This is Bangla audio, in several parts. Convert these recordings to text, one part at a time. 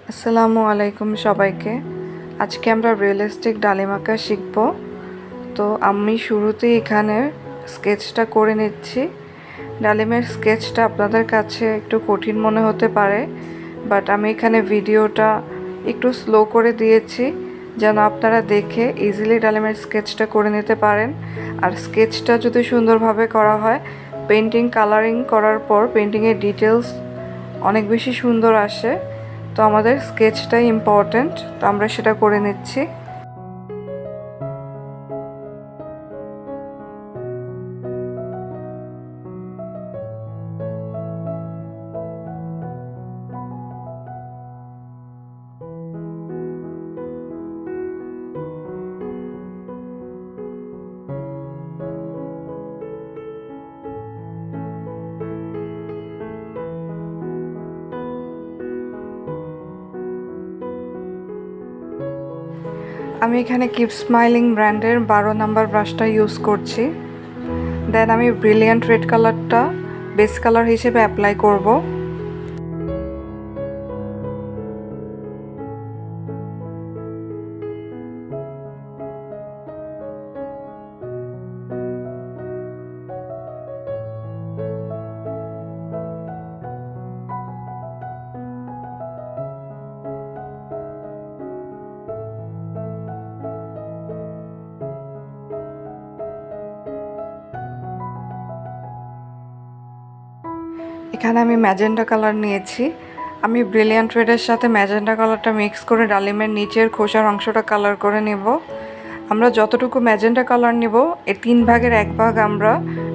আসসালামু আলাইকুম সবাইকে। আজকে আমরা রিয়েলিস্টিক ডালিম আঁকা শিখব। তো আমি শুরুতেই এখানে স্কেচটা করে নিচ্ছি। ডালিমের স্কেচটা আপনাদের কাছে একটু কঠিন মনে হতে পারে, বাট আমি এখানে ভিডিওটা একটু স্লো করে দিয়েছি যেন আপনারা দেখে ইজিলি ডালিমের স্কেচটা করে নিতে পারেন। আর স্কেচটা যদি সুন্দরভাবে করা হয়, পেন্টিং কালারিং করার পর পেন্টিংয়ের ডিটেলস অনেক বেশি সুন্দর আসে। তো আমাদের স্কেচটাই ইম্পর্ট্যান্ট, তো আমরা সেটা করে নিচ্ছি। আমি এখানে কিপ স্মাইলিং ব্র্যান্ডের 12 নাম্বার ব্রাশটা ইউজ করছি। দেন আমি ব্রিলিয়ান্ট রেড কালারটা বেস কালার হিসেবে অ্যাপ্লাই করব। এখানে আমি ম্যাজেন্টা কালার নিয়েছি। আমি ব্রিলিয়ান্ট রেডের সাথে ম্যাজেন্টা কালারটা মিক্স করে ডালিমের নিচের খোসার অংশটা কালার করে নেব। আমরা যতটুকু ম্যাজেন্টা কালার নেব, এর 3 ভাগের 1 ভাগ আমরা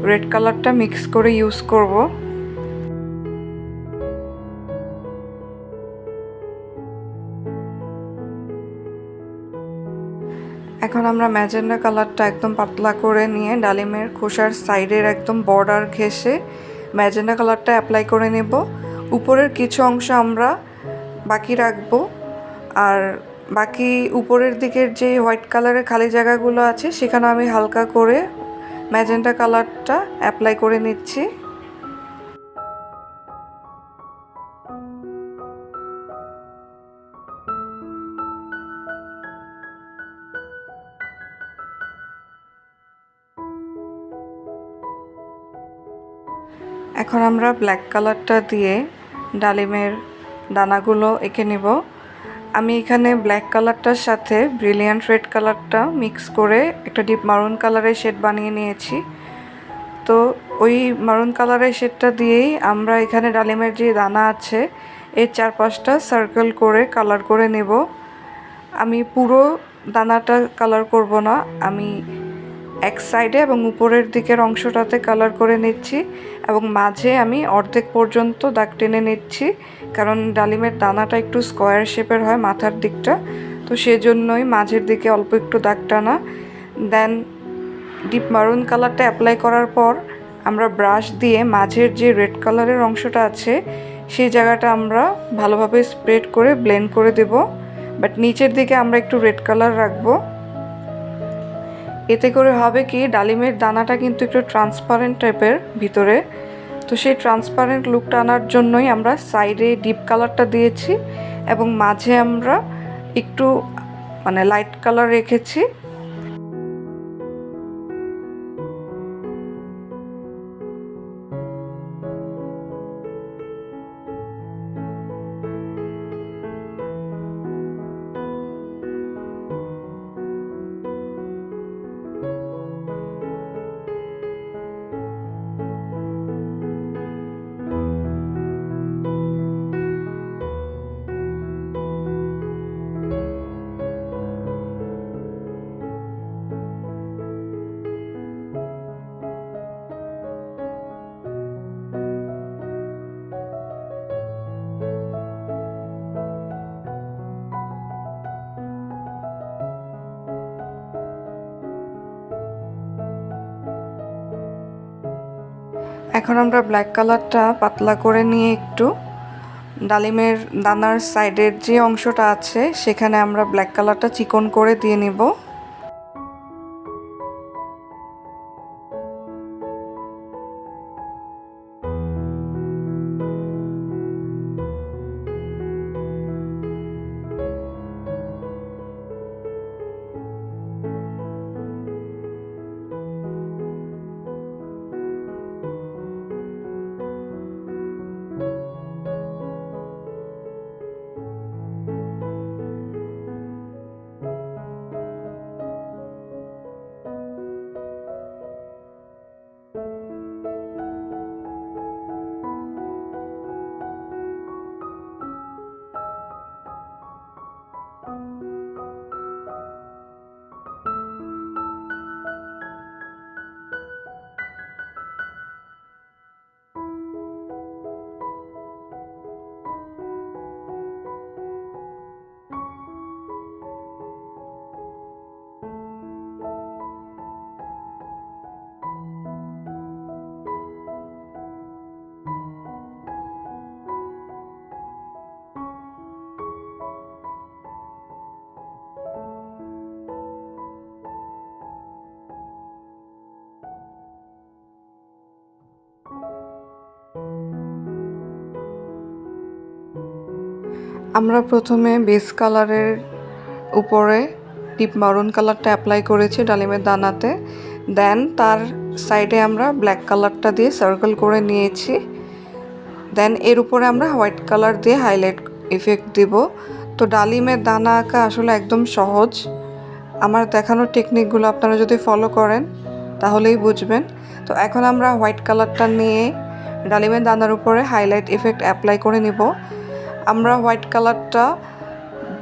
রেড কালারটা মিক্স করে ইউজ করব। এখন আমরা ম্যাজেন্টা কালারটা একদম পাতলা করে নিয়ে ডালিমের খোসার সাইডের একদম বর্ডার ঘেঁষে ম্যাজেন্টা কালারটা অ্যাপ্লাই করে নেব। উপরের কিছু অংশ আমরা বাকি রাখবো, আর বাকি উপরের দিকের যে হোয়াইট কালারের খালি জায়গাগুলো আছে সেখানে আমি হালকা করে ম্যাজেন্টা কালারটা অ্যাপ্লাই করে নিচ্ছি। এখন আমরা ব্ল্যাক কালারটা দিয়ে ডালিমের দানাগুলো এঁকে নেব। আমি এখানে ব্ল্যাক কালারটার সাথে ব্রিলিয়ান্ট রেড কালারটা মিক্স করে একটা ডিপ মারুন কালারের শেড বানিয়ে নিয়েছি। তো ওই মারুন কালারের শেডটা দিয়েই আমরা এখানে ডালিমের যে দানা আছে এর 4-5টা সার্কেল করে কালার করে নেব। আমি পুরো দানাটা কালার করব না, আমি এক সাইডে এবং উপরের দিকের অংশটাতে কালার করে নিচ্ছি এবং মাঝে আমি অর্ধেক পর্যন্ত দাগ টেনে নিচ্ছি, কারণ ডালিমের দানাটা একটু স্কোয়ার শেপের হয় মাথার দিকটা, তো সেজন্যই মাঝের দিকে অল্প একটু দাগ টানা। দেন ডিপ মারুন কালারটা অ্যাপ্লাই করার পর আমরা ব্রাশ দিয়ে মাঝের যে রেড কালারের অংশটা আছে সেই জায়গাটা আমরা ভালোভাবে স্প্রেড করে ব্লেন্ড করে দেব, বাট নিচের দিকে আমরা একটু রেড কালার রাখবো। এতে করে হবে কি, ডালিমের দানাটা কিন্তু একটু ট্রান্সপারেন্ট টাইপের ভিতরে, তো সেই ট্রান্সপারেন্ট লুকটা আনার জন্যই আমরা সাইডে ডিপ কালারটা দিয়েছি এবং মাঝে আমরা একটু লাইট কালার রেখেছি। এখন আমরা ব্ল্যাক কালারটা পাতলা করে নিয়ে একটু ডালিমের দানার সাইডের যে অংশটা আছে সেখানে আমরা ব্ল্যাক কালারটা চিকন করে দিয়ে নিব। আমরা প্রথমে বেস কালারের উপরে ডিপ মারুন কালারটা অ্যাপ্লাই করেছি ডালিমের দানাতে, দেন তার সাইডে আমরা ব্ল্যাক কালারটা দিয়ে সার্কেল করে নিয়েছি, দেন এর উপরে আমরা হোয়াইট কালার দিয়ে হাইলাইট ইফেক্ট দিব। তো ডালিমের দানা আঁকা আসলে একদম সহজ, আমার দেখানোর টেকনিকগুলো আপনারা যদি ফলো করেন তাহলেই বুঝবেন। তো এখন আমরা হোয়াইট কালারটা নিয়ে ডালিমের দানার উপরে হাইলাইট ইফেক্ট অ্যাপ্লাই করে নিব। আমরা হোয়াইট কালারটা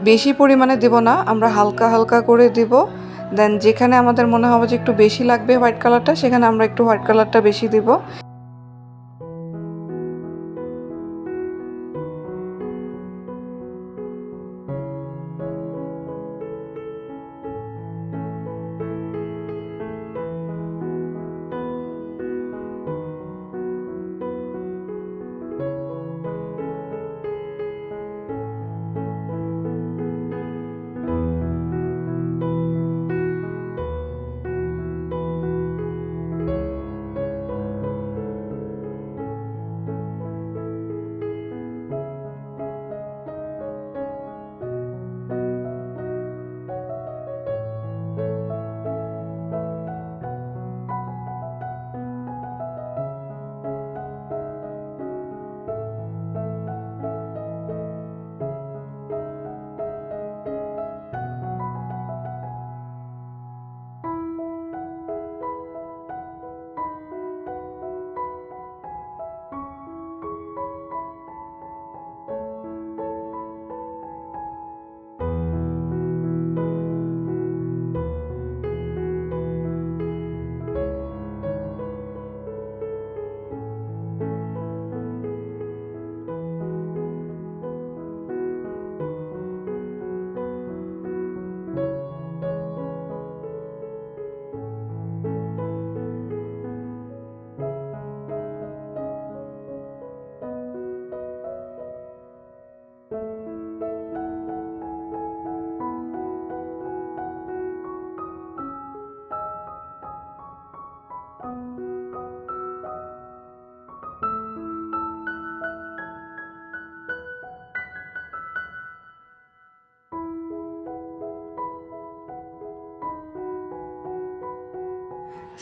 বেশি পরিমাণে দেব না, আমরা হালকা হালকা করে দিব, দেন যেখানে আমাদের মনে হবে যে একটু বেশি লাগবে হোয়াইট কালারটা সেখানে আমরা একটু হোয়াইট কালারটা বেশি দিব।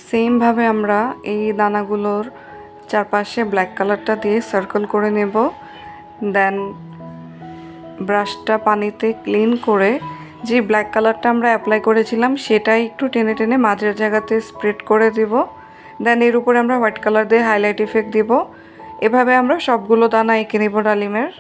সেমভাবে আমরা এই দানাগুলোর চারপাশে ব্ল্যাক কালারটা দিয়ে সার্কেল করে নেব, দেন ব্রাশটা পানিতে ক্লিন করে যে ব্ল্যাক কালারটা আমরা অ্যাপ্লাই করেছিলাম সেটাই একটু টেনে টেনে মাঝের জায়গাতে স্প্রেড করে দিব, দেন এর উপরে আমরা হোয়াইট কালার দিয়ে হাইলাইট ইফেক্ট দিব। এভাবে আমরা সবগুলো দানা এঁকে নেব ডালিমের।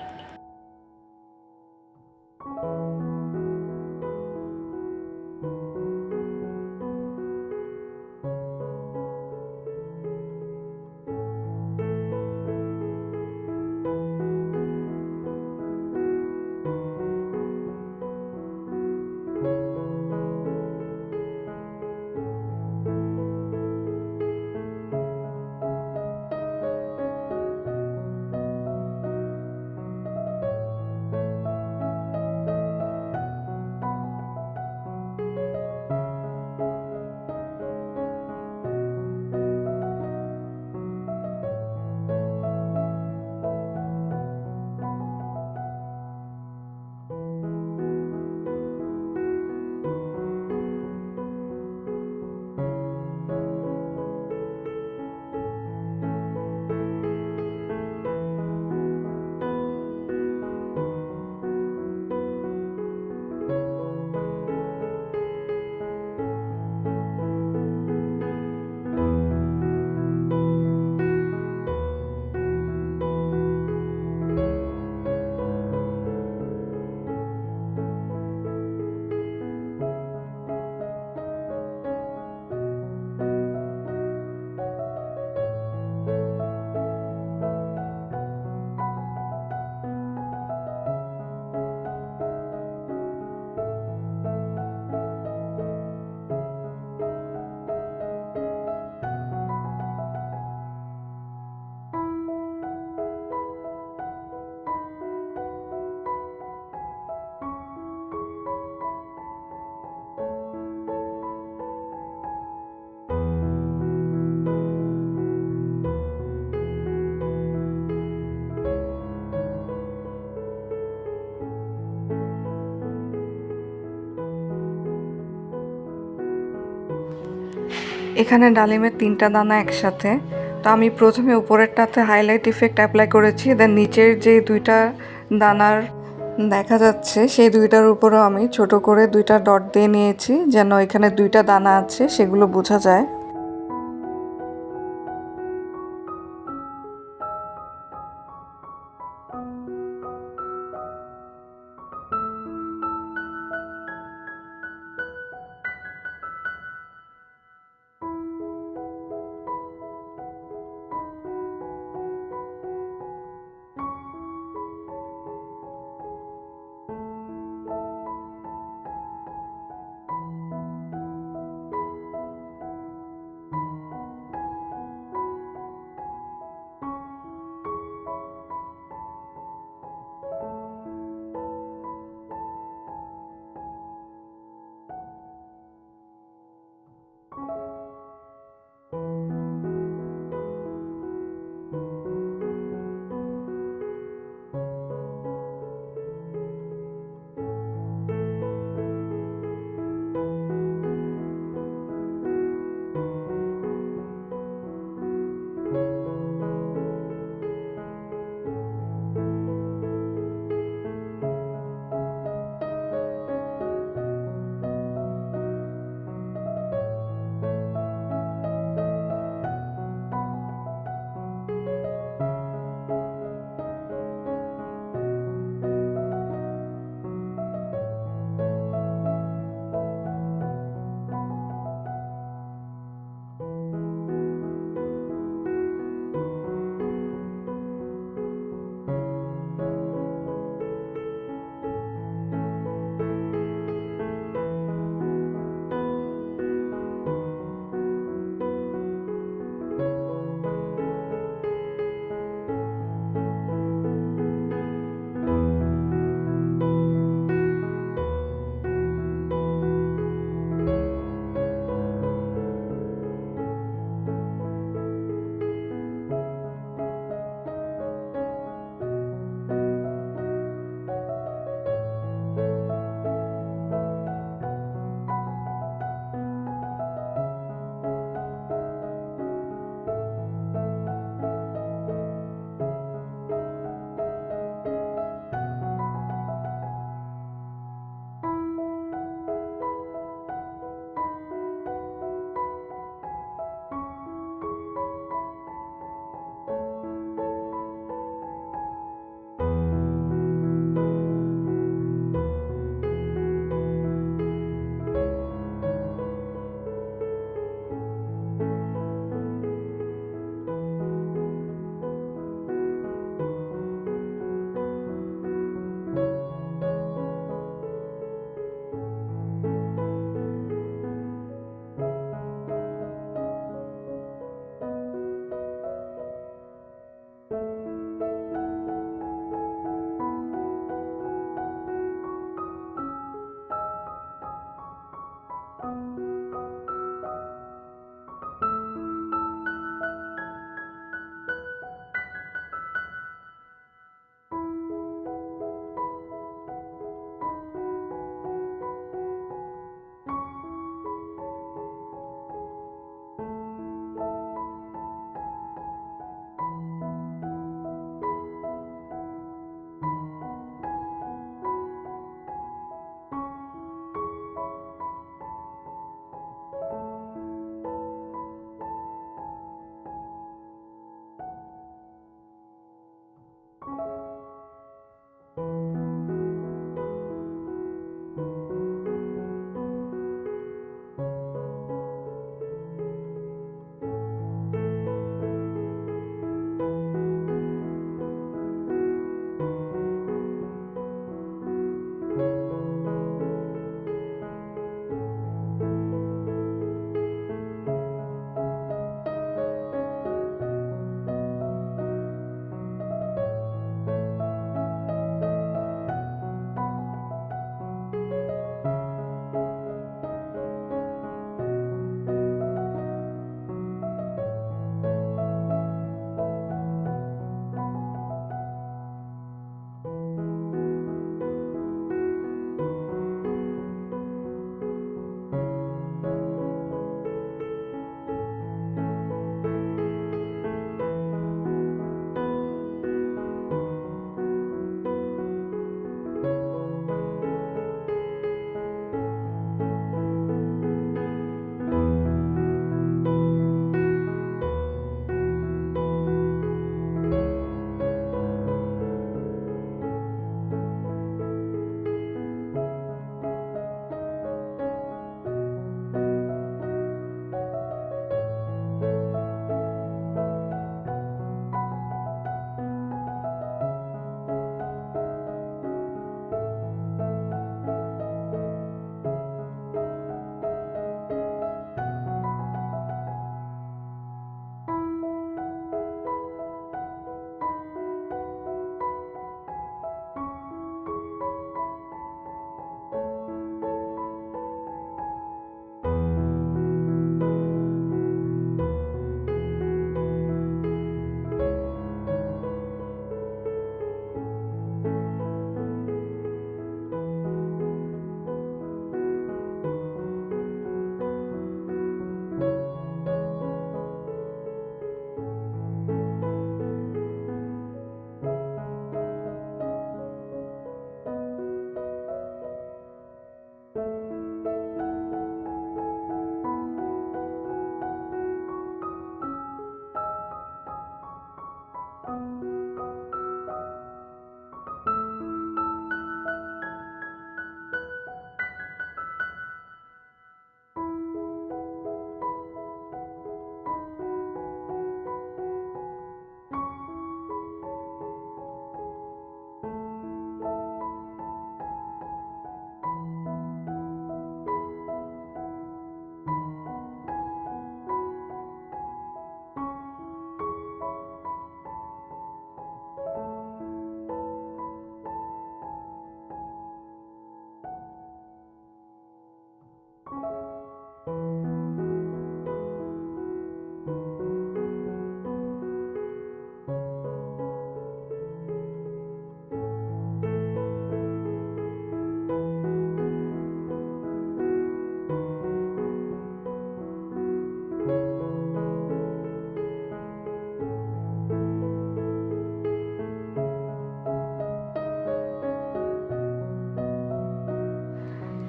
এখানে ডালিমের 3টা দানা একসাথে। তো আমি প্রথমে উপরেরটাতে হাইলাইট ইফেক্ট অ্যাপ্লাই করেছি, দেন নিচের যে 2টা দানার দেখা যাচ্ছে সেই 2টার উপরেও আমি ছোট করে 2টা ডট দিয়ে নিয়েছি, যেন এখানে 2টা দানা আছে সেগুলো বোঝা যায়।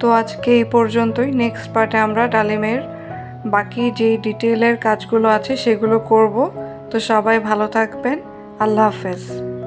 তো আজকে এই পর্যন্তই। নেক্সট পার্টে আমরা ডালিমের বাকি যেই ডিটেলের কাজগুলো আছে সেগুলো করব। তো সবাই ভালো থাকবেন। আল্লাহ হাফেজ।